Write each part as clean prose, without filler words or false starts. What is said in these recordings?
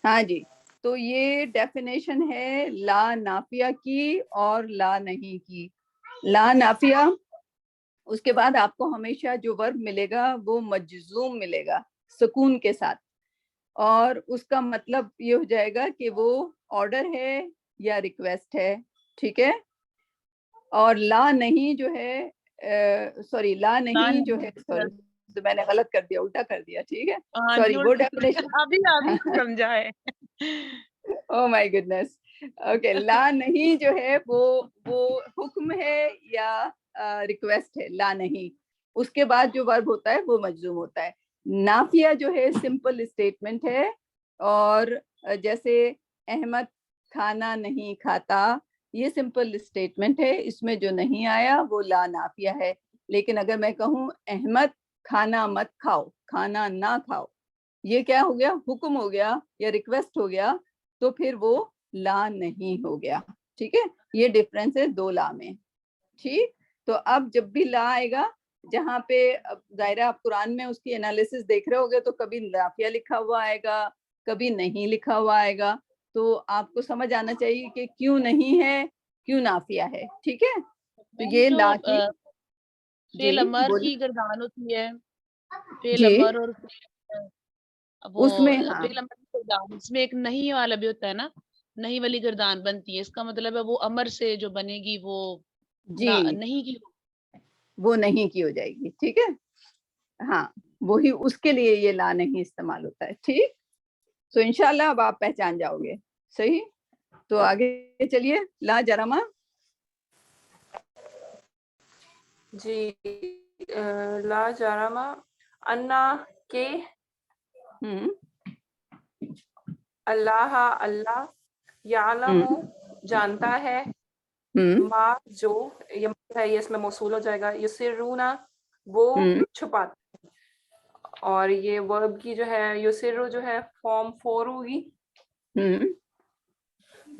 ہاں جی، تو یہ ڈیفینیشن ہے لا نافیہ کی اور لا نہیں کی. لا نافیہ، اس کے بعد آپ کو ہمیشہ جو ورب ملے گا وہ مجزوم ملے گا سکون کے ساتھ، اور اس کا مطلب یہ ہو جائے گا کہ وہ آرڈر ہے یا ریکویسٹ ہے. ٹھیک ہے. اور لا نہیں جو ہے سوری لا نہیں جو ہے سوری میں نے غلط کر دیا، الٹا کر دیا. ٹھیک ہے، سوری. وہ ڈیفینیشن ابھی سمجھا ہے. او مائی گڈنس. اوکے، لا نہیں جو ہے وہ حکم ہے یا ریکویسٹ ہے. لا نہیں، اس کے بعد جو ورب ہوتا ہے وہ مجزوم ہوتا ہے. نافیہ جو ہے سمپل اسٹیٹمنٹ ہے، اور جیسے احمد کھانا نہیں کھاتا، یہ سمپل اسٹیٹمنٹ ہے، اس میں جو نہیں آیا وہ لا نافیہ ہے. لیکن اگر میں کہوں احمد کھانا مت کھاؤ، کھانا نہ کھاؤ، یہ کیا ہو گیا؟ حکم ہو گیا یا ریکویسٹ ہو گیا، تو پھر وہ لا نہیں ہو گیا. ٹھیک ہے، یہ ڈفرینس ہے دو لا میں. ٹھیک، تو اب جب بھی لا آئے گا جہاں پہ ظاہرہ آپ قرآن میں اس کی انالیسس دیکھ رہے ہوگے تو کبھی نافیہ لکھا ہوا آئے گا، کبھی نہیں لکھا ہوا آئے گا، تو آپ کو سمجھ آنا چاہیے کہ کیوں نہیں ہے، کیوں نافیہ ہے. ٹھیک ہے، تو یہ لا کی فعل امر کی گردان ہوتی ہے، فعل جی امر اور وہ اس میں ہاں فعل امر کی گردان، اس میں ایک نہیں والا بھی ہوتا ہے نا، نہیں والی گردان بنتی ہے. اس کا مطلب ہے وہ امر سے جو بنے گی وہ جی نہیں کی، وہ نہیں کی ہو جائے گی. ٹھیک ہے، ہاں وہی اس کے لیے یہ لا نہیں استعمال ہوتا ہے. ٹھیک، تو انشاءاللہ اب آپ پہچان جاؤ گے. صحیح، تو آگے چلیے. لا جرمہ. جی لا جرمہ انا کے اللہ اللہ یعلم جانتا ہے ما جو یہ ہے، یہ اس میں موصول ہو جائے گا. یسرونا وہ چھپاتے ہیں، اور یہ ورب کی جو ہے یسرو جو ہے فارم 4 ہوگی.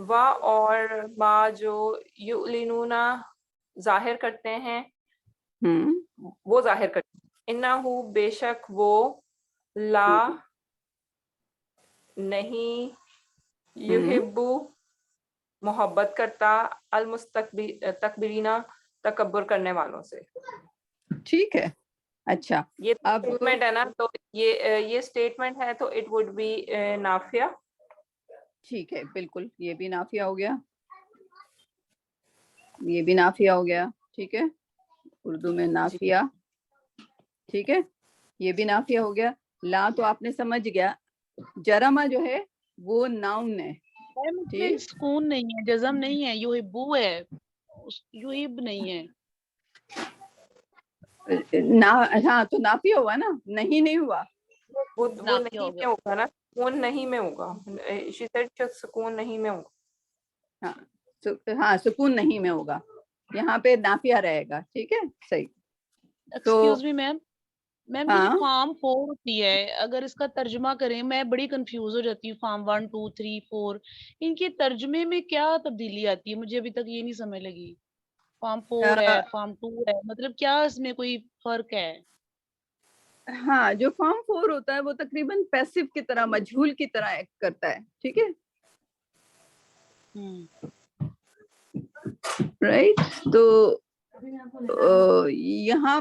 وا اور ما جو یعلنونا ظاہر کرتے ہیں، وہ ظاہر کرتے ہیں. انہو بے شک وہ لا نہیں یحبو محبت کرتا المستکبرینہ تکبر کرنے والوں سے. ٹھیک ہے، اچھا. یہ اب اسٹیٹمنٹ ہے نا، تو یہ اسٹیٹمنٹ ہے تو اٹ وڈ بی نافیہ. ٹھیک ہے، بالکل یہ بھی نافیہ ہو گیا، یہ بھی نافیہ ہو گیا. ٹھیک ہے، اردو میں جی نافیہ. ٹھیک ہے، یہ بھی نافیہ ہو گیا. لا تو آپ نے سمجھ گیا. جرمہ جو ہے وہ ناؤن ہے. ٹھیک، سکون نہیں ہے، جزم نہیں ہے، یحبو ہے، یحب نہیں ہے. ہاں تو نافیہ ہوا نا، نہیں ہوا. وہ نافیہ نہیں ہو گیا. میں ہوگا نا، سکون نہیں میں ہوگا. she said سکون نہیں میں ہوگا. ہاں سکون نہیں میں ہوگا، یہاں پہ نافیہ رہے گا. ٹھیک ہے، صحیح. تو ایکسکیوز می میم، یہ جو ہاں فارم 4 ہوتی ہے، اگر اس کا ترجمہ کریں، میں بڑی کنفیوز ہو جاتی ہوں. فارم 1 2 3 4 ان کے ترجمے میں کیا تبدیلی آتی ہے؟ مجھے ابھی تک یہ نہیں سمجھ لگی. فارم 4 ہے، فارم 2 ہے، مطلب کیا اس میں کوئی فرق ہے؟ ہاں جو فارم 4 ہوتا ہے وہ تقریباً پیسو کی طرح، مجہول کی طرح ایکٹ کرتا ہے. ٹھیک ہے، رائٹ. تو یہاں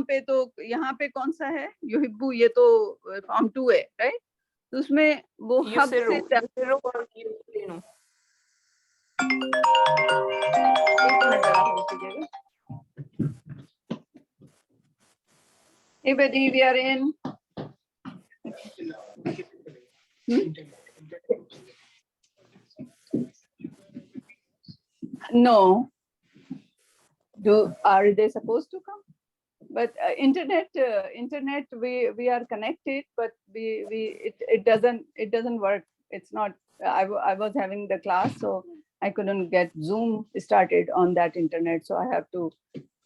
پہ کون سا ہے؟ یحبو، یہ تو فارم 2 ہے، رائٹ. تو اس میں وہ حب سے یسرو اور یعلنو. ایک منٹ ذرا ہو کیجیے گا. Hey buddy, we are in. No. Are they supposed to come? But internet, we are connected, but it doesn't work. It's not. I was having the class, so I couldn't get Zoom started on that internet, so I have to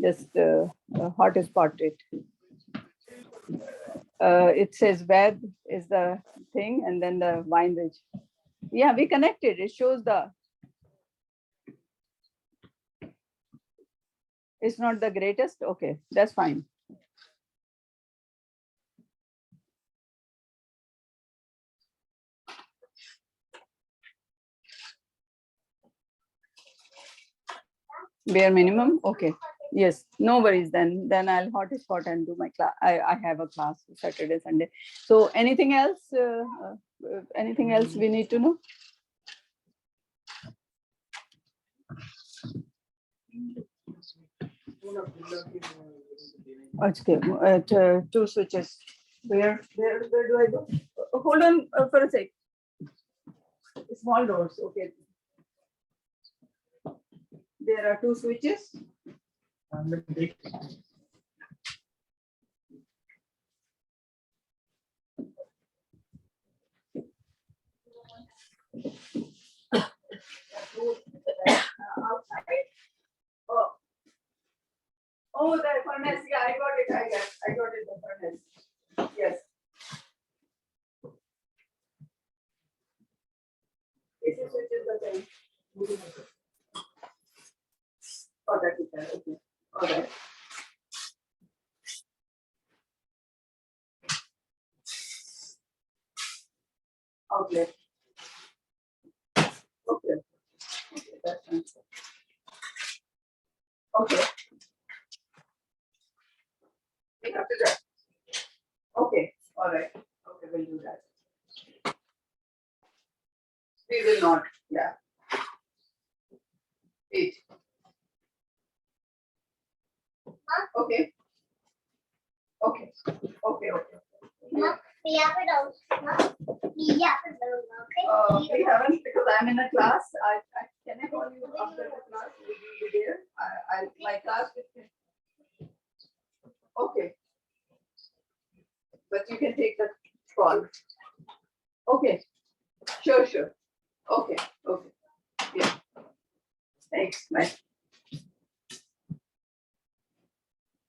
just hotspot it. It says web is the thing, and then the Weinrich. Yeah, we connected. It shows the. It's not the greatest. Okay, that's fine. Bare minimum. Okay. Yes. No worries then. Then I'll hotspot and do my class. I have a class Saturday, Sunday. So anything else? Anything else we need to know? Okay. Two switches. Where do I go? Hold on for a sec. Small doors. Okay. There are two switches. Outside. Oh, the furnace. Yeah, I got it. I got it. The furnace. Yes. This is switches the same. Oh, that is that. Okay. All right. Outlet. Okay. Okay, that's fine. Okay. We have to do that. Okay. All right. Okay, we'll do that. We will not. Yeah. Wait. Okay. Okay. Okay. Okay. We haven't because I'm in a class. Can I call you after the class? Will you be there? My class will. Okay. But you can take the call. Okay. Sure. Okay. Yeah. Thanks. Bye.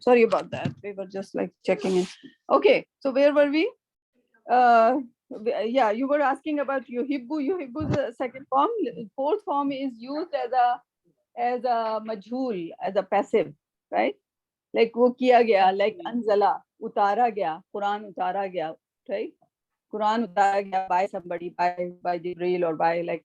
Sorry about that. We were just like checking in. Okay, so where were we? Yeah, you were asking about yuhibbu. Yuhibbu is the second form. Fourth form is used as a majhul, as a passive, right? Like wo kiya gaya, like anzala, utara gaya, Quran utara gaya, right? Quran utara gaya by somebody, by Jibreel or by like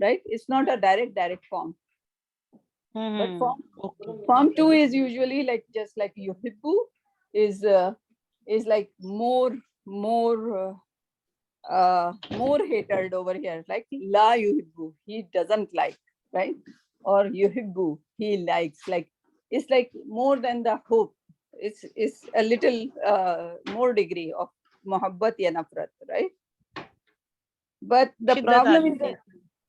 right? It's not a direct form. But form 2 is usually like just like yuhibbu is like more hated over here, like la yuhibbu, he doesn't like, right? Or yuhibbu, he likes, like it's like more than the hope. It's a little more degree of mohabbat ya nafrat, right? But the problem is that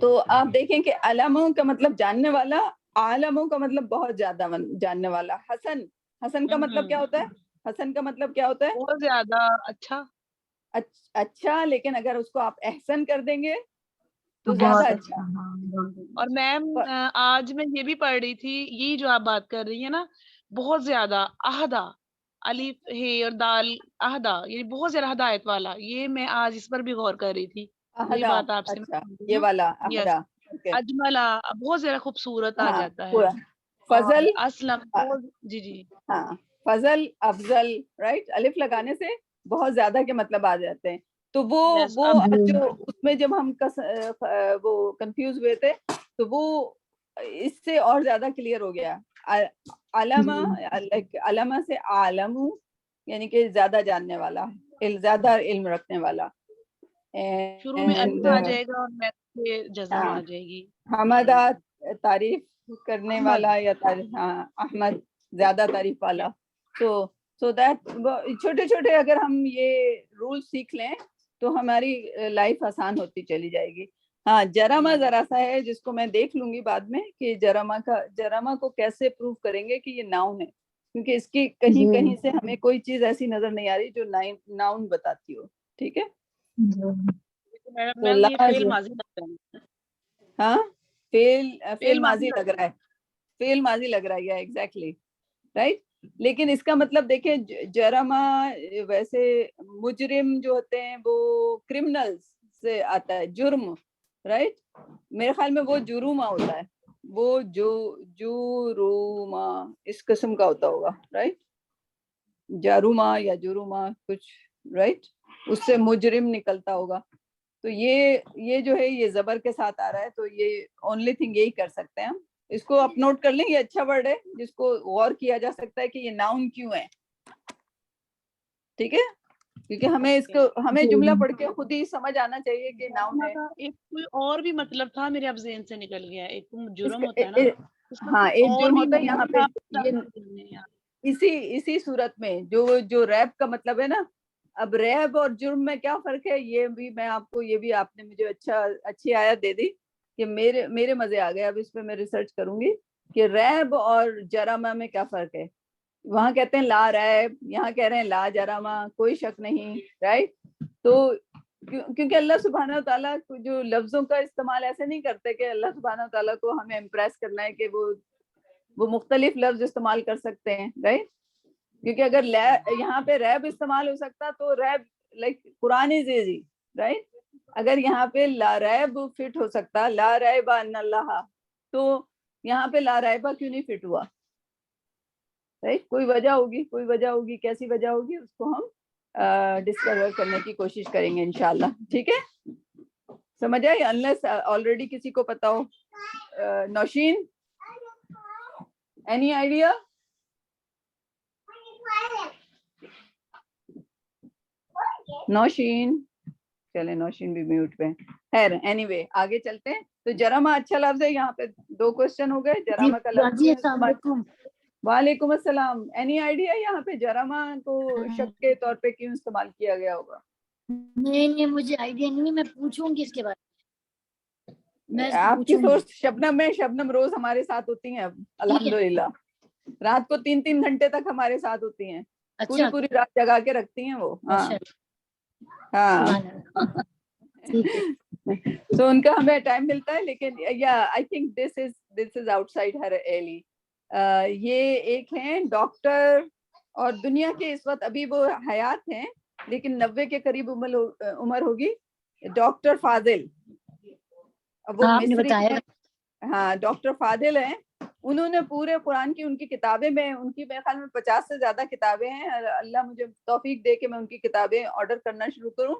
تو آپ دیکھیں کہ علموں کا مطلب جاننے والا, عالموں کا مطلب بہت زیادہ جاننے والا. حسن کا مطلب کیا ہوتا ہے؟ حسن کا مطلب کیا ہوتا ہے؟ بہت زیادہ اچھا. اچھا, لیکن اگر اس کو آپ احسن کر دیں گے تو زیادہ اچھا. اور میم آج میں یہ بھی پڑھ رہی تھی, یہ جو آپ بات کر رہی ہیں نا, بہت زیادہ اہدا, الف ہے اور دال اہدا, یعنی بہت زیادہ ہدایت والا, یہ میں آج اس پر بھی غور کر رہی تھی. وہی اہدا, بات آپ سے اچھا یہ والا اہدا. اجملا بہت زیادہ خوبصورت آ جاتا ہے. فضل, اسلم, جی جی ہاں فضل, افضل, رائٹ, الف لگانے سے بہت زیادہ کے مطلب آ جاتے ہیں. تو وہ جو اس میں جب ہم وہ کنفیوز ہوئے تھے تو وہ اس سے اور زیادہ کلیئر ہو گیا. علامہ سے عالم, یعنی کہ زیادہ جاننے والا, زیادہ علم رکھنے والا. شروع میں الف آ جائے گا اور میں سے جزم آ جائے گی. حمدہ, تعریف کرنے والا, یا احمد, زیادہ تعریف والا. سو دیٹ چھوٹے چھوٹے اگر ہم یہ رول سیکھ لیں تو ہماری لائف آسان ہوتی چلی جائے گی. ہاں جرامہ ذرا سا ہے جس کو میں دیکھ لوں گی بعد میں کہ جرامہ کو کیسے پروف کریں گے کہ یہ ناؤن ہے, کیونکہ اس کی کہیں کہیں سے ہمیں کوئی چیز ایسی نظر نہیں آ رہی جو ناؤن بتاتی ہو. ٹھیک ہے, ہاں فعل ماضی لگ رہا ہے, فعل ماضی لگ رہا ہے, ایگزیکٹلی رائٹ. لیکن اس کا مطلب دیکھیں, جرمہ ویسے مجرم جو ہوتے ہیں وہ کرمنل سے آتا ہے, جرم, رائٹ. میرے خیال میں وہ جرومہ ہوتا ہے, وہ جرومہ اس قسم کا ہوتا ہوگا, رائٹ, جارومہ یا جرومہ کچھ, رائٹ, اس سے مجرم نکلتا ہوگا. تو یہ جو ہے یہ زبر کے ساتھ آ رہا ہے, تو یہ اونلی تھنگ یہی کر سکتے ہیں ہم. اس کو آپ نوٹ کر لیں, یہ اچھا ورڈ ہے جس کو غور کیا جا سکتا ہے کہ یہ ناؤن کیوں ہے. ٹھیک ہے, کیونکہ ہمیں جملہ پڑھ کے خود ہی سمجھ آنا چاہیے کہ ناؤن ہے. ایک کوئی اور بھی مطلب تھا میرے اب ذہن سے نکل گیا, ایک جرم ہوتا ہے نا, ہاں ایک جرم ہوتا ہے یہاں پہ اسی صورت میں جو ریب کا مطلب ہے نا. اب ریب اور جرم میں کیا فرق ہے, یہ بھی میں آپ کو, یہ بھی آپ نے مجھے اچھی آیت دے دی کہ میرے مزے آ گئے. اب اس پہ میں ریسرچ کروں گی کہ ریب اور جرامہ میں کیا فرق ہے. وہاں کہتے ہیں لا ریب, یہاں کہہ رہے ہیں لا جرامہ, کوئی شک نہیں, رائٹ. تو کیونکہ اللہ سبحانہ تعالیٰ جو لفظوں کا استعمال ایسے نہیں کرتے کہ اللہ سبحانہ تعالیٰ کو ہمیں امپریس کرنا ہے کہ وہ مختلف لفظ استعمال کر سکتے ہیں, رائٹ. کیونکہ اگر یہاں پہ ریب استعمال ہو سکتا تو ریب لائک قرآن زیزی, رائٹ. اگر یہاں پہ لا ریب فٹ ہو سکتا, لا ریب ان اللہ, تو یہاں پہ لا ریبہ کیوں نہیں فٹ ہوا, رائٹ. کوئی وجہ ہوگی, کیسی وجہ ہوگی, اس کو ہم ڈسکور کرنے کی کوشش کریں گے انشاءاللہ. ٹھیک ہے, سمجھ آئی, انلیس آلریڈی کسی کو پتا ہو. Nausheen, any idea? نوشین, چلے نوشین بھی میوٹ پہ. خیر اینی وے آگے چلتے ہیں. تو جرمہ اچھا لفظ ہے, یہاں پہ 2 کوسچن ہو گئے. جرمہ کا لفظ. وعلیکم السلام. اینی آئیڈیا یہاں پہ جرمہ کو شک کے طور پہ کیوں استعمال کیا گیا ہوگا؟ نہیں مجھے آئیڈیا نہیں ہے, میں پوچھوں گی اس کے بارے میں. آپ کی سورس شبنم روز ہمارے ساتھ ہوتی ہیں الحمدللہ. رات کو 3 گھنٹے تک ہمارے ساتھ ہوتی ہیں, پوری رات جگا کے رکھتی ہیں وہ. ہاں تو ان کا ہمیں ٹائم ملتا ہے, لیکن I think this is outside her alley. یہ ایک ہیں ڈاکٹر, اور دنیا کے اس وقت ابھی وہ حیات ہیں لیکن 90 کے قریب عمر ہوگی, ڈاکٹر فاضل. وہ مصری, ہاں ڈاکٹر فاضل ہیں. انہوں نے پورے قرآن کی, ان کی کتابیں میں, ان کی میرے خیال میں 50 سے زیادہ کتابیں ہیں. اللہ مجھے توفیق دے کہ میں ان کی کتابیں آرڈر کرنا شروع کروں.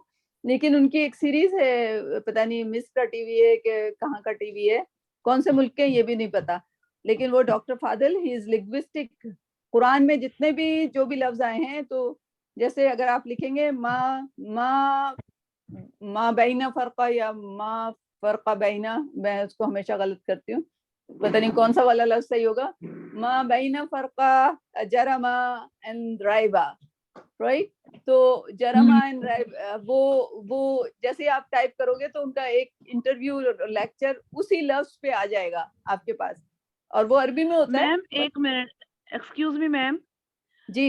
لیکن ان کی ایک سیریز ہے, پتہ نہیں مصر کا ٹی وی ہے کہ کہاں کا ٹی وی ہے, کون سے ملک کے یہ بھی نہیں پتا. لیکن وہ ڈاکٹر فاضل, ہی از لنگوسٹک. قرآن میں جتنے بھی جو بھی لفظ آئے ہیں, تو جیسے اگر آپ لکھیں گے ما بین فرقہ یا ما فرقہ بینا, میں اس کو ہمیشہ غلط کرتی ہوں, پتہ نہیں کون سا والا لفظ صحیح ہوگا. ما بین فرقہ جرمہ اینڈ ریبہ, رائٹ. تو جرما وہ جیسے آپ ٹائپ کرو گے تو ان کا ایک انٹرویو لیکچر اسی لفظ پہ آ جائے گا آپ کے پاس, اور وہ عربی میں ہوتا ہے. میم ایک منٹ, ایکسکیوز می میم, جی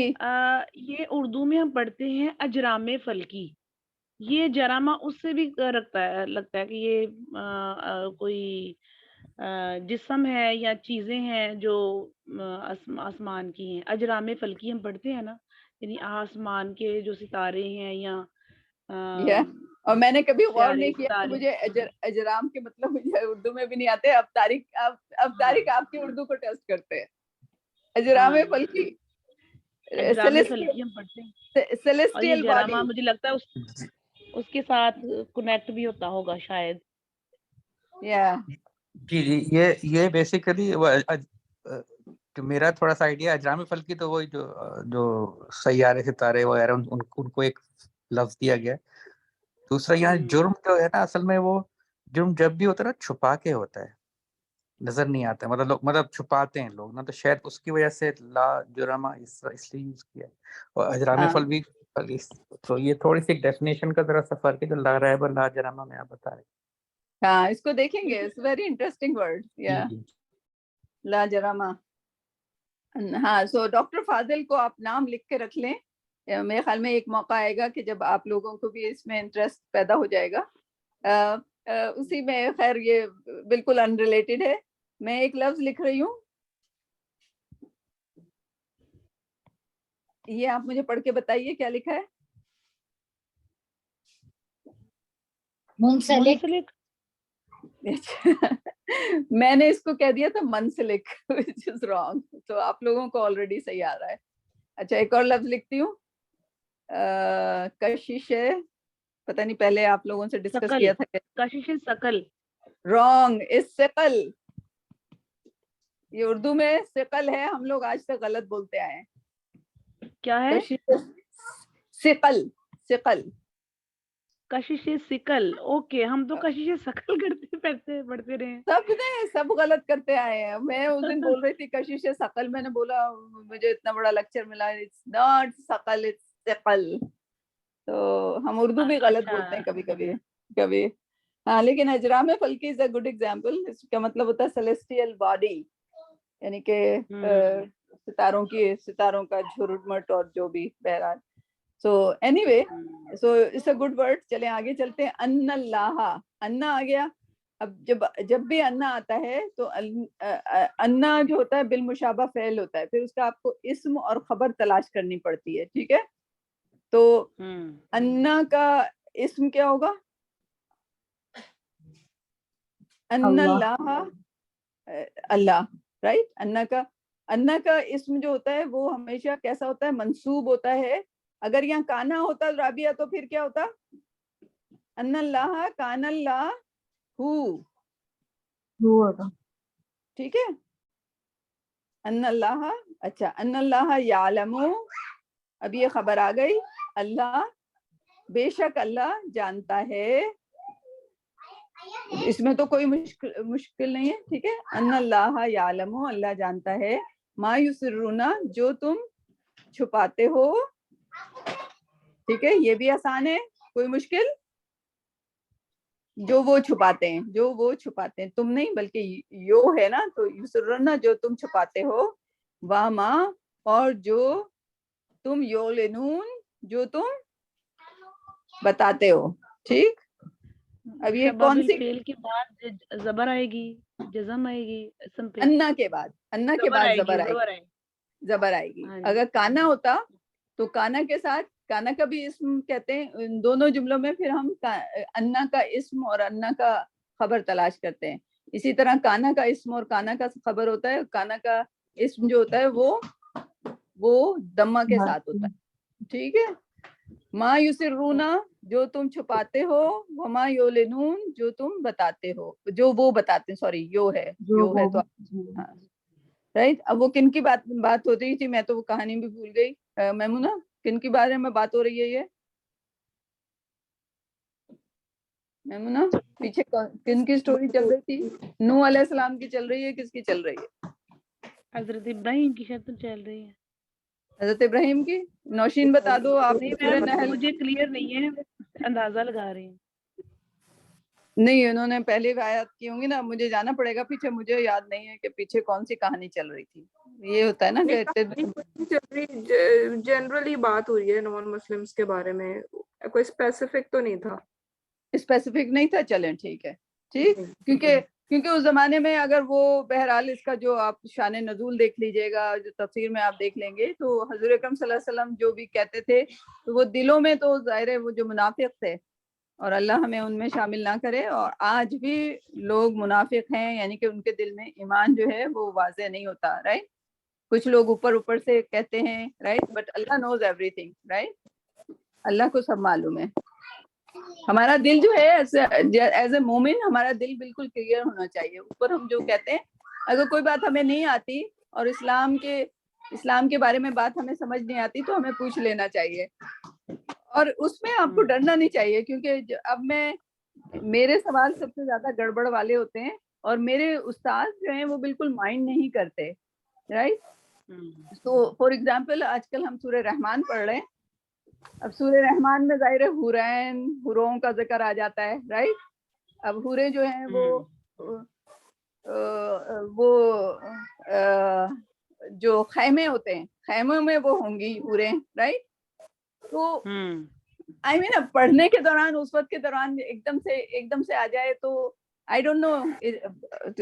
یہ اردو میں ہم پڑھتے ہیں اجرام فلکی, یہ جرامہ اس سے بھی لگتا ہے کہ یہ کوئی جسم ہے یا چیزیں ہیں جو آسمان کی ہیں. اجرام فلکی ہم پڑھتے ہیں نا, یعنی آسمان کے جو ستارے ہیں یا اور میں نے کبھی غور سیارے نہیں کیا کہ ستارے. مجھے اجرام کے مطلب مجھے اردو میں بھی نہیں آتے. اب طارق آپ کی اردو کو ٹیسٹ کرتے ہیں. اجرام فلکی, اجرام فلکی ہم پڑھتے ہیں, اور یہ سیلیسٹیل باڈی. جرامہ مجھے لگتا ہے اس کے ساتھ کنیکٹ بھی ہوتا ہوگا شاید. جی جی, یہ بیسیکلی میرا تھوڑا سا آئیڈیا اجرام فلکی تو وہی جو سیارے ستارے وغیرہ ان کو ایک لفظ دیا گیا. دوسرا یہاں جرم جو ہے نا, اصل میں وہ جرم جب بھی ہوتا ہے نا چھپا کے ہوتا ہے, نظر نہیں آتا ہے, مطلب چھپاتے ہیں لوگ نا, تو شاید اس کی وجہ سے لا جرما اس لیے یوز کیا ہے. اور اجرام فلکی تو یہ تھوڑی سی ڈیفینیشن کا ذرا سا فرق ہے جو لا ریب اور لا جرما میں آپ بتا رہے. ہاں اس کو دیکھیں گے, اٹس ویری انٹرسٹنگ ورڈ, لا جرما. ہاں سو ڈاکٹر فاضل کو آپ نام لکھ کے رکھ لیں. میرے خیال میں ایک موقع آئے گا کہ جب آپ لوگوں کو بھی اس میں انٹرسٹ پیدا ہو جائے گا. اسی میں خیر یہ بالکل ان ریلیٹڈ ہے. میں ایک لفظ لکھ رہی ہوں, یہ آپ مجھے پڑھ کے بتائیے کیا لکھا ہے. منسلک. میں نے اس کو کہہ دیا تھا منسلک, which is wrong. تو آپ لوگوں کو آلریڈی صحیح آ رہا ہے. اچھا ایک اور لفظ لکھتی ہوں, کشش, پتہ نہیں پہلے آپ لوگوں سے ڈسکس کیا تھا. کشش ثقل. رانگ, اس ثقل. یہ اردو میں ثقل ہے, ہم لوگ آج تک غلط بولتے آئے ہیں. کیا ہے؟ ثقل. ثقل کشش ثقل. اوکے, ہم تو کشش ثقل کرتے پڑھتے رہے. سب غلط کرتے آئے ہیں. میں اس دن بول رہی تھی کشش ثقل, میں نے بولا مجھے اتنا بڑا لیکچر ملا, اٹس ناٹ ثقل, اٹس ثقل. تو ہم اردو بھی غلط بولتے ہیں کبھی. ہاں لیکن اجرام فلکی از اے گڈ ایگزامپل. اس کا مطلب ہوتا ہے سیلیسٹیل باڈی, یعنی کہ ستاروں کا جھرمٹ اور جو بھی بہرحال. So anyway, so it's a good word. چلیں آگے چلتے ہیں. ان اللہ, انا آ گیا. اب جب بھی انا آتا ہے تو انا جو ہوتا ہے بالمشابہ فعل ہوتا ہے, پھر اس کا آپ کو اسم اور خبر تلاش کرنی پڑتی ہے. ٹھیک ہے, تو انا کا اسم کیا ہوگا؟ ان اللہ, اللہ, رائٹ. انا کا اسم جو ہوتا ہے وہ ہمیشہ کیسا ہوتا ہے؟ منصوب ہوتا ہے. اگر یہاں کانا ہوتا رابعہ تو پھر کیا ہوتا؟ ان اللہ کان اللہ ٹھیک ہے, ان اللہ. اچھا, ان اللہ یعلم, اب یہ خبر آ گئی, اللہ بے شک اللہ جانتا ہے. اس میں تو کوئی مشکل نہیں ہے. ٹھیک ہے, ان اللہ یعلم, اللہ جانتا ہے, ما یسرون, جو تم چھپاتے ہو. ٹھیک ہے, یہ بھی آسان ہے, کوئی مشکل. جو وہ چھپاتے ہیں, تم نہیں بلکہ یو ہے نا, تو یسرون جو تم چھپاتے ہو, واما, اور جو تم یعلنون, جو تم بتاتے ہو. ٹھیک, اب یہ کون سی فعل کے بعد زبر آئے گی, جزم آئے گی, اسم پہ انا کے بعد زبر آئے گی. اگر کانا ہوتا تو کانا کے ساتھ, کانا کا بھی اسم کہتے ہیں. ان دونوں جملوں میں پھر ہم انا کا اسم اور انا کا خبر تلاش کرتے ہیں. اسی طرح کانا کا اسم اور کانا کا خبر ہوتا ہے. کانا کا اسم جو ہوتا ہے وہ دمہ کے ساتھ ہوتا ہے. ٹھیک ہے, ما یسرونا, جو تم چھپاتے ہو, وما یعلنون, جو تم بتاتے ہو, جو وہ بتاتے ہیں. سوری, یو ہے تو رائٹ. اب وہ کن کی بات ہو رہی تھی؟ میں تو وہ کہانی بھی بھول گئی. میمونہ, کن کی بارے میں بات ہو رہی ہے یہ میمونہ؟ پیچھے کن کی سٹوری چل رہی تھی؟ نوح علیہ السلام کی چل رہی ہے, کس کی چل رہی ہے؟ حضرت ابراہیم کی شاید چل رہی ہے. حضرت ابراہیم کی نوشین بتا دو آپ نہیں سورہ میم نحل. مجھے کلیئر نہیں ہے, اندازہ لگا رہی ہوں. نہیں انہوں نے پہلی آیات کی ہوں گی نا, مجھے جانا پڑے گا پیچھے, مجھے یاد نہیں ہے کہ پیچھے کون سی کہانی چل رہی تھی. یہ ہوتا ہے نا کہ جنرلی بات ہو رہی ہے نان مسلمس کے بارے میں, کوئی اسپیسیفک تو نہیں تھا. اسپیسیفک نہیں تھا, چلیں ٹھیک ہے ٹھیک. کیونکہ اس زمانے میں اگر وہ بہرحال اس کا جو آپ شان نزول دیکھ لیجئے گا, جو تفسیر میں آپ دیکھ لیں گے, تو حضور اکرم صلی اللہ علیہ وسلم جو بھی کہتے تھے تو وہ دلوں میں تو ظاہر ہے وہ جو منافق تھے, اور اللہ ہمیں ان میں شامل نہ کرے, اور آج بھی لوگ منافق ہیں, یعنی کہ ان کے دل میں ایمان جو ہے وہ واضح نہیں ہوتا, رائٹ. کچھ لوگ اوپر سے کہتے ہیں, right, but Allah knows everything, right. Allah کو سب معلوم ہے. ہمارا دل جو ہے ایز اے مومن, ہمارا دل بالکل کلیئر ہونا چاہیے. اوپر ہم جو کہتے ہیں, اگر کوئی بات ہمیں نہیں آتی اور اسلام کے بارے میں بات ہمیں سمجھ نہیں آتی تو ہمیں پوچھ لینا چاہیے, اور اس میں آپ کو ڈرنا نہیں چاہیے, کیونکہ اب میرے سوال سب سے زیادہ گڑبڑ والے ہوتے ہیں, اور میرے استاد جو ہیں وہ بالکل مائنڈ نہیں کرتے, رائٹ. تو فار ایگزامپل آج کل ہم سورہ رحمان پڑھ رہے ہیں. اب سورہ رحمان میں ظاہر ہے حورین, حوروں کا ذکر آ جاتا ہے, رائٹ. اب حوریں جو ہیں وہ جو خیمے ہوتے ہیں, خیموں میں وہ ہوں گی حوریں, رائٹ. تو آئی مین اب پڑھنے کے دوران, اس وقت کے دوران ایک دم سے آ جائے تو آئی ڈونٹ نو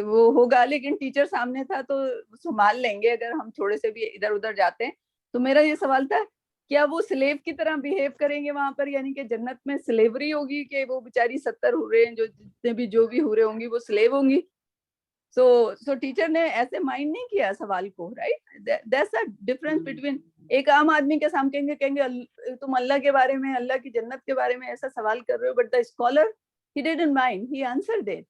وہ ہوگا, لیکن ٹیچر سامنے تھا تو سنبھال لیں گے اگر ہم تھوڑے سے بھی ادھر ادھر جاتے ہیں. تو میرا یہ سوال تھا, کیا وہ سلیو کی طرح بیہیو کریں گے وہاں پر, یعنی کہ جنت میں سلیوری ہوگی کہ وہ بیچاری 70 حوریں جو جتنے بھی جو بھی حوریں ہوں گی وہ سلیو ہوں گی. سو ٹیچر نے ایسے مائنڈ نہیں کیا سوال کو, right. That's a difference between ایک عام آدمی کے سامنے کہیں گے تم اللہ کے بارے میں, اللہ کی جنت کے بارے میں ایسا سوال کر رہے ہو, but the scholar he didn't mind, he answered it.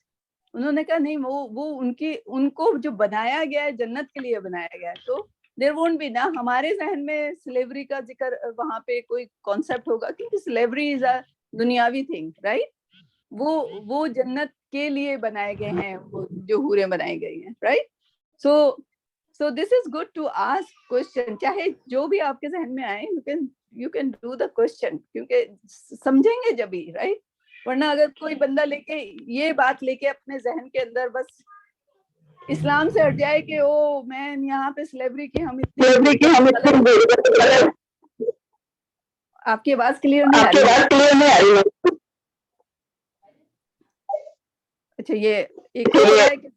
انہوں نے کہا نہیں, وہ ان کو جو بنایا گیا ہے جنت کے لیے بنایا گیا ہے, تو دیر وونٹ بی نا ہمارے ذہن میں سلیوری کا ذکر وہاں پہ کوئی کانسیپٹ ہوگا, کیونکہ سلیوری از اے دنیاوی تھنگ, رائٹ. وہ جنت کے لیے بنائے گئے ہیں, وہ جو حوریں بنائی گئی ہیں, right. So this is good to ask question, چاہے جو بھی آپ کے ذہن میں آئے, you can do the question, کیونکہ سمجھیں گے جب ہی, رائٹ. ورنہ اگر کوئی بندہ لے کے یہ بات لے کے اپنے ذہن کے اندر بس اسلام سے ہٹ جائے کہ او مین یہاں پہ سلیوری کی ہم آپ کی آواز کلیئر نہیں آ رہی ہے. اچھا یہ ایک ہو رہا ہے کہ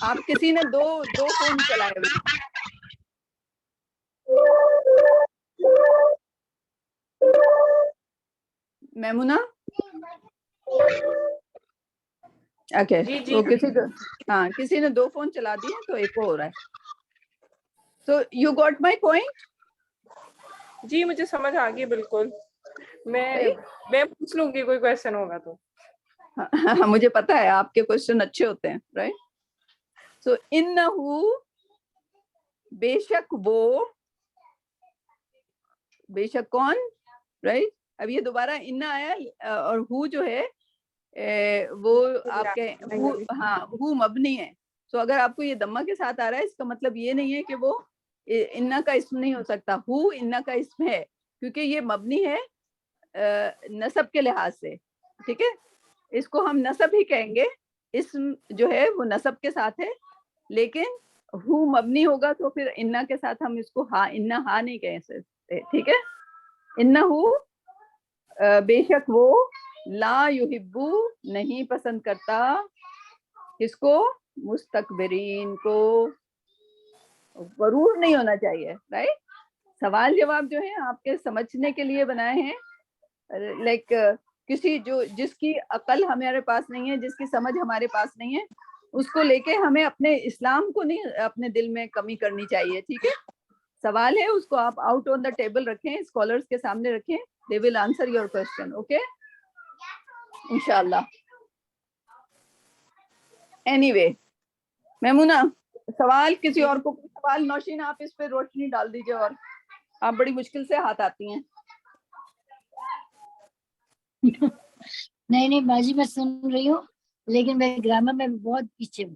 آپ کسی نے دو فون چلائے ہوئے. میمونہ اوکے, وہ کسی نے 2 فون چلا دیے تو ایک ہو رہا ہے. So you got my point. جی مجھے سمجھ آ گئی بالکل. میں پوچھ لوں گی کوئی کویشچن ہوگا تو. مجھے پتا ہے آپ کے کوشچن اچھے ہوتے ہیں, رائٹ. سو انہو, بے شک وہ, بے شک کون, رائٹ. اب یہ دوبارہ انا آیا اور ہو جو ہے وہ آپ کے ہاں ہو مبنی ہے. سو اگر آپ کو یہ دمہ کے ساتھ آ رہا ہے, اس کا مطلب یہ نہیں ہے کہ وہ انا کا اسم نہیں ہو سکتا. ہو انا کا اسم ہے, کیونکہ یہ مبنی ہے نسب کے لحاظ سے, ٹھیک ہے. اس کو ہم نسب ہی کہیں گے, اسم جو ہے وہ نسب کے ساتھ ہے, لیکن ہو مبنی ہوگا تو پھر انا کے ساتھ ہم اس کو ہاں انا ہاں نہیں کہہ سکتے, ٹھیک ہے. انہو, بے شک وہ, لا یحبو نہیں پسند کرتا, کس کو, مستکبرین کو. غرور نہیں ہونا چاہیے, رائٹ. سوال جواب جو ہے آپ کے سمجھنے کے لیے بنائے ہیں, لائک جس کی عقل ہمارے پاس نہیں ہے, جس کی سمجھ ہمارے پاس نہیں ہے, اس کو لے کے ہمیں اپنے اسلام کو نہیں اپنے دل میں کمی کرنی چاہیے, ٹھیک ہے. سوال ہے اس کو آپ آؤٹ آن دا ٹیبل رکھیں, اسکالرز کے سامنے رکھیں, they will answer your question, okay, انشاءاللہ. anyway میمونہ, سوال کسی اور کو سوال, نوشین آپ اس پہ روشنی ڈال دیجئے, اور آپ بڑی مشکل سے ہاتھ آتی ہیں. نہیں باجی میں سن رہی ہوں, لیکن میں گرامر میں بہت پیچھے ہوں.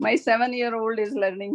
My 7-year-old is learning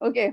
Okay,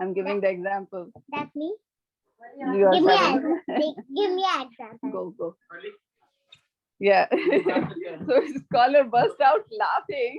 I'm giving the example. That's me. You are Give me having- Give me an example. Go. Yeah. So scholar burst out laughing.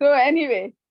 So anyway,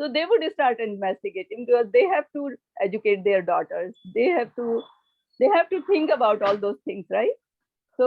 So they would start investigating because they have to educate their daughters. They have to think about all those things, right? So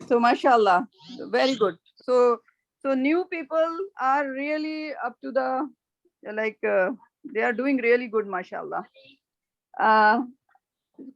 So mashallah, very good. So new people are really up to the they are doing really good, mashallah.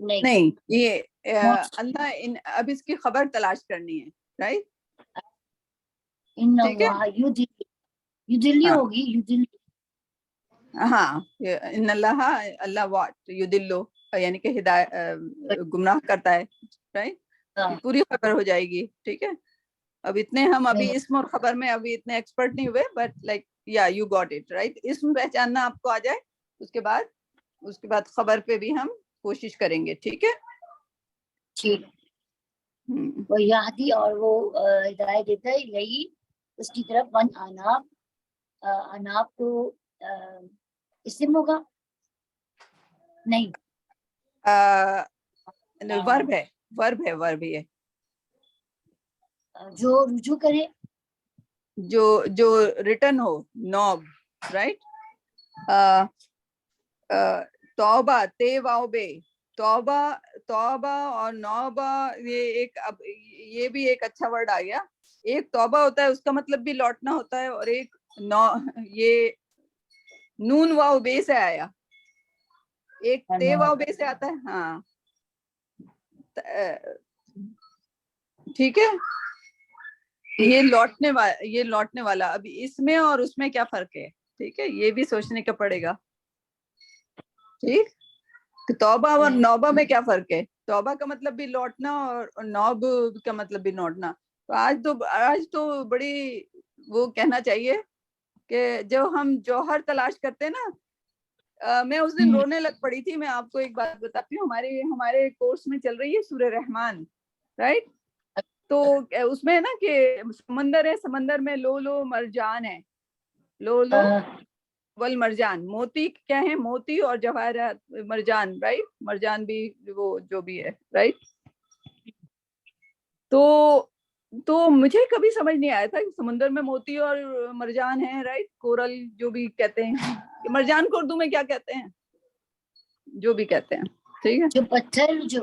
نہیں یہ اللہ اب اس کی خبر تلاش کرنی ہے, right. ٹھیک ہے, یدلی ہوگی, یدلی. ہاں ان اللہ واٹ یدلو یعنی کہ ہدایت گمراہ کرتا ہے, رائٹ. پوری خبر ہو جائے گی. ٹھیک ہے, اب اتنے ہم ابھی اسم اور خبر میں ابھی اتنے ایکسپرٹ نہیں ہوئے, بٹ لائک یا یو گاٹ اٹ رائٹ. اسم پہچاننا آپ کو آ جائے, اس کے بعد خبر پہ بھی ہم کوشش کریں گے. ٹھیک ہے, ٹھیک. وہ یہدی اور وہ ہدایت دیتا ہے یہی اس کی طرف. ون اناب, اناب تو اسم ہوگا نہیں, ورب ہے, ورب ہے جو رجوع کرے, جو ریٹرن ہو, نوب, رائٹ. توبہ تے واو بے, توبہ اور نوبہ, یہ بھی ایک اچھا ورڈ آ گیا. ایک توبہ ہوتا ہے, اس کا مطلب بھی لوٹنا ہوتا ہے, اور ایک یہ نون واو بے سے آیا, ایک تے واو بے سے آتا ہے. ہاں ٹھیک ہے, یہ لوٹنے والا. ابھی اس میں اور اس میں کیا فرق ہے, ٹھیک ہے, یہ بھی سوچنے کا پڑے گا. ٹھیک, توبہ اور نوبہ میں کیا فرق ہے. توبہ کا مطلب بھی لوٹنا, اور نوب کا مطلب بھی لوٹنا. تو آج تو بڑی وہ کہنا چاہیے کہ جب ہم جوہر تلاش کرتے ہیں نا, میں اس دن رونے لگ پڑی تھی. میں آپ کو ایک بات بتاتی ہوں, ہمارے کورس میں چل رہی ہے سورہ رحمان, رائٹ. تو اس میں ہے نا کہ سمندر ہے, سمندر میں لو مرجان ہے, لو والمرجان. موتی کیا ہے, موتی اور جواہرات, مرجان, رائٹ. مرجان بھی وہ جو بھی ہے, رائٹ. تو مجھے کبھی سمجھ نہیں آیا تھا کہ سمندر میں موتی اور مرجان ہے, رائٹ. کورل جو بھی کہتے ہیں, مرجان کو اردو میں کیا کہتے ہیں, جو بھی کہتے ہیں, ٹھیک ہے, جو پتھر, جو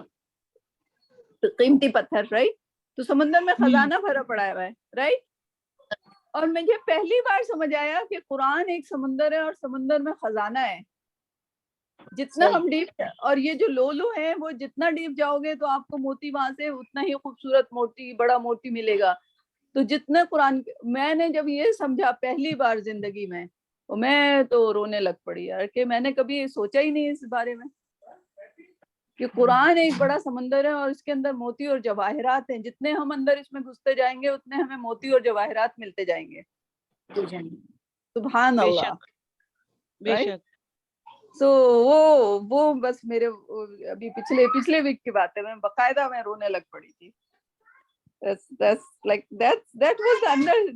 قیمتی پتھر, رائٹ. تو سمندر میں خزانہ بھرا پڑا ہے, رائٹ. اور مجھے پہلی بار سمجھ آیا کہ قرآن ایک سمندر ہے, اور سمندر میں خزانہ ہے. جتنا ہم ڈیپ, اور یہ جو لولو ہے وہ جتنا ڈیپ جاؤ گے تو آپ کو موتی وہاں سے اتنا ہی خوبصورت موتی, بڑا موتی ملے گا. تو جتنا قرآن, میں نے جب یہ سمجھا پہلی بار زندگی میں, تو میں تو رونے لگ پڑی یار, کہ میں نے کبھی سوچا ہی نہیں اس بارے میں کہ قرآن ایک بڑا سمندر ہے, اور اس کے اندر موتی اور جواہرات ہیں. جتنے ہم اندر اس میں گھستے جائیں گے اتنے ہمیں موتی اور جواہرات ملتے جائیں گے. سبحان اللہ, بے شک. سو وہ بس میرے ابھی پچھلے ویک کی بات ہے, میں باقاعدہ میں رونے لگ پڑی تھی.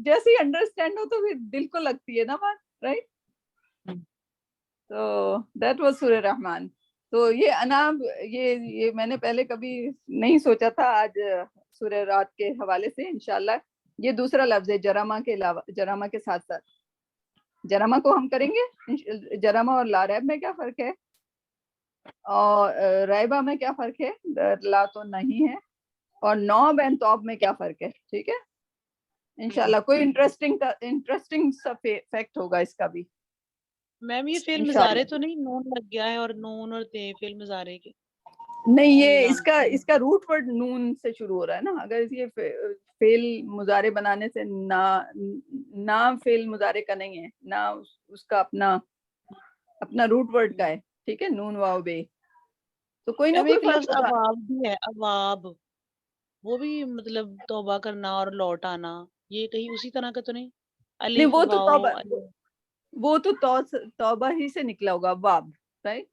جیسے انڈرسٹینڈ ہو تو پھر دل کو لگتی ہے نا بات, رائٹ. تو دیٹ واز سورہ رحمان. تو یہ انعام, یہ میں نے پہلے کبھی نہیں سوچا تھا. آج سورہ رات کے حوالے سے انشاءاللہ یہ دوسرا لفظ ہے جرامہ کے علاوہ, جرامہ کے ساتھ ساتھ. جرامہ کو ہم کریں گے. جرامہ اور لا ریب میں کیا فرق ہے, اور ریبہ میں کیا فرق ہے, لا تو نہیں ہے. اور نوب اینڈ توب میں کیا فرق ہے. ٹھیک ہے, انشاءاللہ کوئی انٹرسٹنگ سا فیکٹ ہوگا اس کا بھی. میم یہ فعل مضارع تو نہیں نون لگ گیا ہے, اور نون اور تے فعل مضارع کے نہیں, یہ اس کا روٹ ورڈ نون سے شروع ہو رہا ہے نا. اگر یہ فعل مضارع بنانے سے نہ فعل مضارع کا نہیں ہے, نہ اس کا اپنا روٹ ورڈ کا ہے. ٹھیک ہے, نون واو بے. تو کوئی نہ کوئی ایک لفظ فرق ہوگا. اواب بھی ہے, اواب, وہ بھی مطلب توبہ کرنا اور لوٹ آنا, یہ کہیں اسی طرح کا تو نہیں؟ نہیں, الف وہ تو واو توبہ, وہ تو توبہ ہی سے نکلا ہوگا, واب, رائٹ.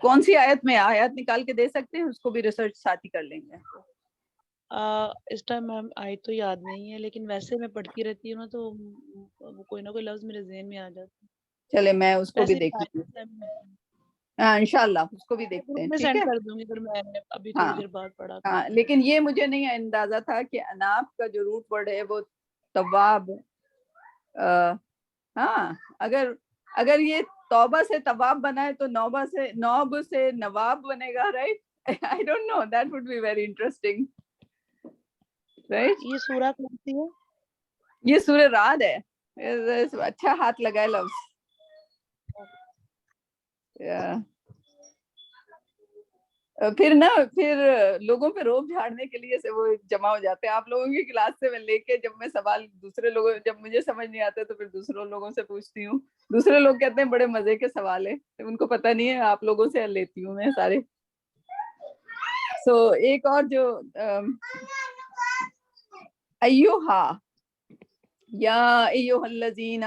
کون سی آیت میں, آیت نکال کے دے سکتے ہیں, اس کو بھی ریسرچ ساتھ ہی کر لیں گے. اس ٹائم میم آیت تو یاد نہیں ہے, لیکن ویسے میں پڑھتی رہتی ہوں نا, تو کوئی نہ کوئی لفظ میرے ذہن میں آ جاتا ہے. چلے میں اس کو بھی دیکھتی ہوں. ہاں انشاءاللہ اس کو بھی دیکھتے ہیں. میں ٹھیک سینڈ ہے, کر دوں گی اگر میں ابھی تھوڑی دیر بعد پڑھا. ہاں, لیکن یہ مجھے نہیں اندازہ تھا کہ اناب کا جو روٹ ورڈ ہے وہ تواب. ہاں, اگر یہ توبہ سے تواب بنا ہے تو نوب سے نواب بنے گا, right. I don't know, that would be very interesting, right. یہ سورہ کون سی ہے؟ یہ سورہ رعد ہے. اچھا ہاتھ لگائے لفظ. پھر لوگوں پہ روب جھاڑنے کے لیے سے وہ جمع ہو جاتے ہیں. آپ لوگوں کی کلاس سے میں لے کے جب میں سوال دوسرے لوگوں, جب مجھے سمجھ نہیں آتے تو پھر دوسرے لوگوں سے پوچھتی ہوں. دوسرے لوگ کہتے ہیں بڑے مزے کے سوال ہے, ان کو پتہ نہیں ہے آپ لوگوں سے لیتی ہوں میں سارے. سو ایک اور جو ایوہا یا ایوہ الذین,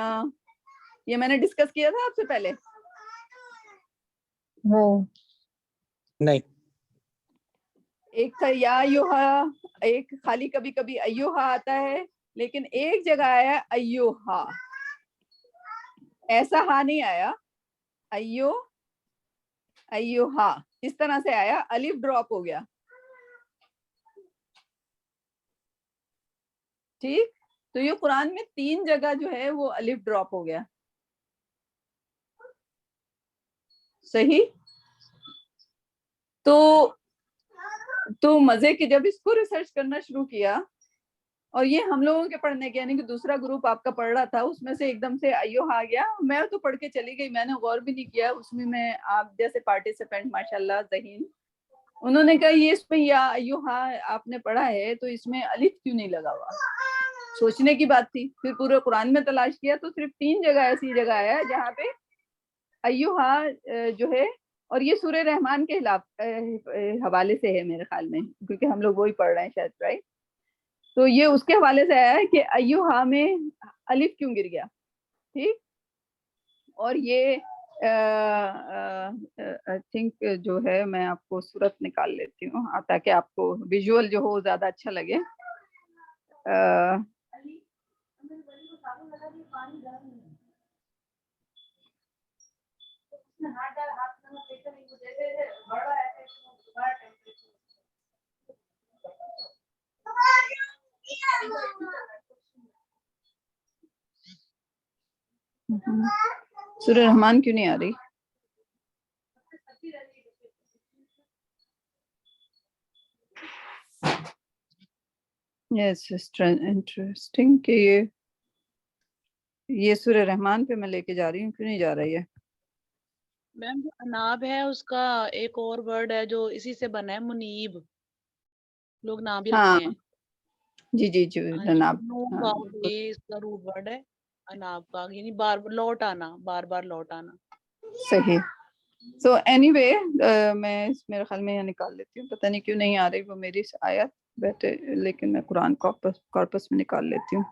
یہ میں نے ڈسکس کیا تھا آپ سے پہلے. نہیں, ایک تھا یا ایوہا, ایک خالی کبھی کبھی ایوہا آتا ہے, لیکن ایک جگہ آیا ایوہا, ایسا ہا نہیں آیا, ایوہا اس طرح سے آیا, الف ڈراپ ہو گیا. ٹھیک, تو یہ قرآن میں 3 جگہ جو ہے وہ الف ڈراپ ہو گیا. صحیح. تو مزے کی جب اس کو ریسرچ کرنا شروع کیا, اور یہ ہم لوگوں کے پڑھنے کے یعنی کہ دوسرا گروپ آپ کا پڑھ رہا تھا, اس میں سے ایک دم سے ایوہ آ گیا. میں تو پڑھ کے چلی گئی, میں نے غور بھی نہیں کیا اس میں آپ جیسے پارٹیسپینٹ ماشاءاللہ ذہین, انہوں نے کہا یہ اس میں یا ایوہ آپ نے پڑھا ہے تو اس میں الف کیوں نہیں لگا ہوا. سوچنے کی بات تھی. پھر پورے قرآن میں تلاش کیا تو صرف 3 جگہ ایسی جگہ آیا ہے جہاں پہ ایوہ جو ہے, اور یہ سورہ رحمان کے حوالے سے ہے میرے خیال میں, کیونکہ ہم لوگ وہی پڑھ رہے ہیں شاید, رائٹ. تو یہ اس کے حوالے سے آیا ہے کہ ایوہا میں الف کیوں گر گیا. ٹھیک, اور یہ آئی تھنک جو ہے میں آپ کو صورت نکال لیتی ہوں تاکہ آپ کو ویژول جو ہو زیادہ اچھا لگے. سورہ رحمان کیوں نہیں آ رہی؟ انٹرسٹنگ کہ یہ سورہ رحمان پہ میں لے کے جا رہی ہوں, کیوں نہیں جا رہی ہے؟ میم جو اناب ہے اس کا ایک اور ورڈ ہے جو اسی سے بنا ہے, منیب. لوگ نام بھی رکھتے ہیں. جی جی جی جناب. یہ اس کا روٹ ورڈ ہے اناب کا, یعنی بار بار لوٹ آنا, بار بار لوٹ آنا. صحیح. سو اینی وے میں میرے خیال میں یہاں نکال لیتی ہوں, پتہ نہیں کیوں نہیں آ رہی وہ میری آیت بیٹھے, لیکن میں قرآن کارپس میں نکال لیتی ہوں.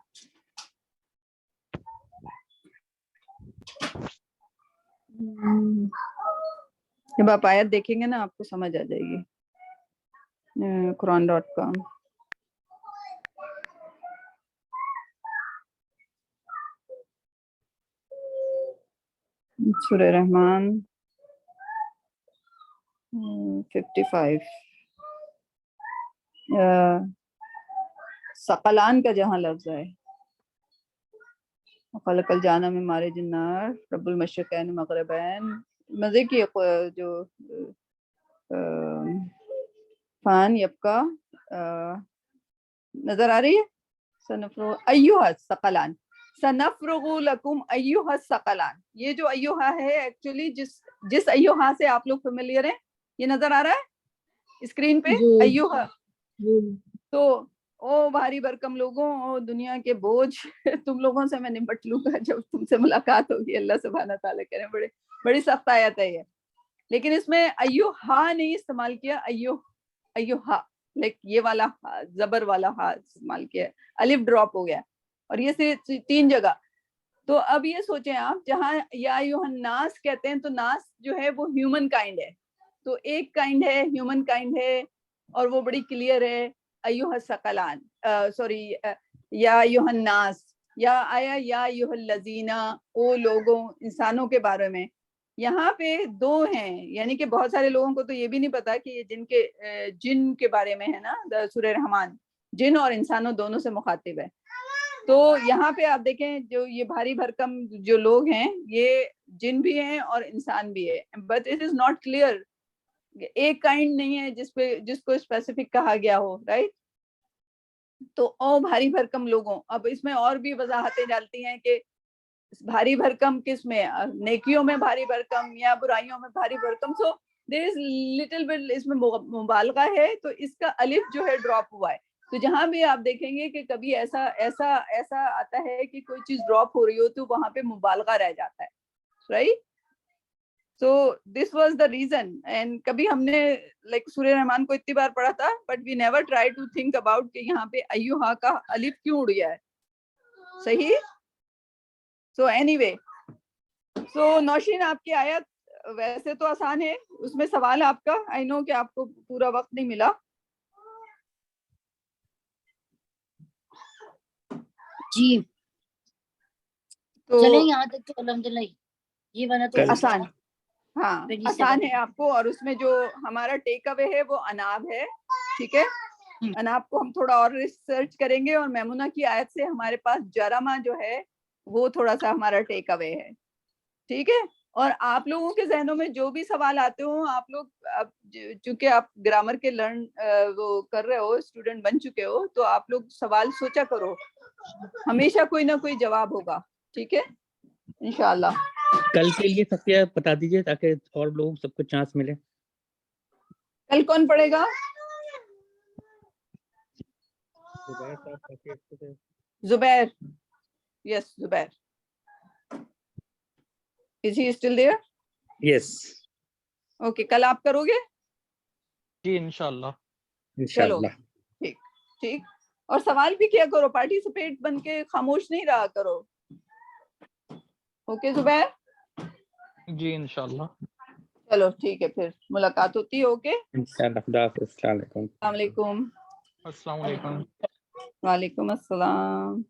جب آپ آیت دیکھیں گے نا آپ کو سمجھ آ جائے گی. Quran.com. سورہ رحمان 55. ثقلان کا جہاں لفظ ہے, خلق الجان میں مارے جنار رب المشرقین مغربین. مزے کی جو فان یبقا نظر آ رہی ہے. سنفرغ ایھا الثقلان, سنفرغ لکم ایھا الثقلان. یہ جو ایھا ہے ایکچولی جس ایھا سے آپ لوگ فیملیئر ہیں, یہ نظر آ رہا ہے اسکرین پہ ایھا. تو او بھاری بھرکم لوگوں, او دنیا کے بوجھ, تم لوگوں سے میں نمٹ لوں گا جب تم سے ملاقات ہوگی. اللہ سبحانہ تعالیٰ کہہ رہے ہیں بڑی سخت آیت ہے یہ, لیکن اس میں ایھا نہیں استعمال کیا, ایھا یہ والا زبر والا ہا استعمال کیا, الف ڈراپ ہو گیا, اور یہ صرف 3 جگہ. تو اب یہ سوچیں آپ, جہاں یا ایھا الناس کہتے ہیں تو ناس جو ہے وہ ہیومن کائنڈ ہے, تو ایک کائنڈ ہے, ہیومن کائنڈ ہے, اور وہ بڑی کلیئر ہے. ایھا الثقلان, سوری یا ایھا الناس, یا آیا یا ایھا الذین, او لوگوں انسانوں کے بارے میں. یہاں پہ 2 ہیں, یعنی کہ بہت سارے لوگوں کو تو یہ بھی نہیں پتا کہ یہ جن کے بارے میں ہے نا سورہ رحمان, جن اور انسانوں دونوں سے مخاطب ہے. تو یہاں پہ آپ دیکھیں جو یہ بھاری بھرکم جو لوگ ہیں یہ جن بھی ہیں اور انسان بھی ہے, but it is not clear. ایک کائنڈ نہیں ہے جس کو اسپیسیفک کہا گیا ہو, رائٹ. تو او بھاری بھرکم لوگوں, اب اس میں اور بھی وضاحتیں ڈالتی ہیں کہ بھاری بھرکم کس میں, نیکیوں میں بھاری بھرکم یا برائیوں میں بھاری بھرکم. سو there is little bit اس میں مبالغہ ہے, تو اس کا الف جو ہے ڈراپ ہوا ہے. تو جہاں بھی آپ دیکھیں گے کہ کبھی ایسا ایسا ایسا آتا ہے کہ کوئی چیز ڈراپ ہو رہی ہو تو وہاں پہ مبالغہ رہ جاتا ہے, right. So this was the reason. And کبھی ہم نے like سورہ رحمان کو اتنی بار پڑھا تھا, but we never try to think about کہ یہاں پہ ایوہا کا الف کیوں اڑ گیا ہے. صحیح. So anyway, so نوشین آپ کی آیت ویسے تو آسان ہے, اس میں سوال آپ کا, I know کہ آپ کو پورا وقت نہیں ملا. جی تو چلیں یہاں تک تو الحمدللہ یہ والا تو آسان, ہاں پھر آسان ہے آپ کو. اور اس میں جو ہمارا ٹیک اوے ہے وہ اناب ہے, ٹھیک ہے. اناب کو ہم تھوڑا اور ریسرچ کریں گے, اور میمونہ کی آیت سے ہمارے پاس جرمہ جو ہے وہ تھوڑا سا ہمارا ٹیک اوے ہے, ٹھیک ہے. اور آپ لوگوں کے ذہنوں میں جو بھی سوال آتے ہوں, آپ لوگ چونکہ آپ گرامر کے لرن وہ کر رہے ہو, اسٹوڈنٹ بن چکے ہو, تو آپ لوگ سوال سوچا کرو, ہمیشہ کوئی نہ کوئی جواب ہوگا, ٹھیک ہے انشاءاللہ. کل کے لیے صفیہ بتا دیجیے تاکہ اور لوگوں سب کو چانس ملے. کل کون پڑھے گا؟ زبیر. یس زبیر. Is he still there? Yes okay, کل آپ کرو گے؟ جی انشاءاللہ. چلو ٹھیک ٹھیک. اور سوال بھی کیا کرو, پارٹیسپیٹ بن کے خاموش نہیں رہا کرو. اوکے زبیر. جی انشاءاللہ. چلو ٹھیک ہے, پھر ملاقات ہوتی ہے. اوکے, انشاءاللہ. خدا حافظ. السلام علیکم. السلام علیکم. السلام علیکم. وعلیکم السلام.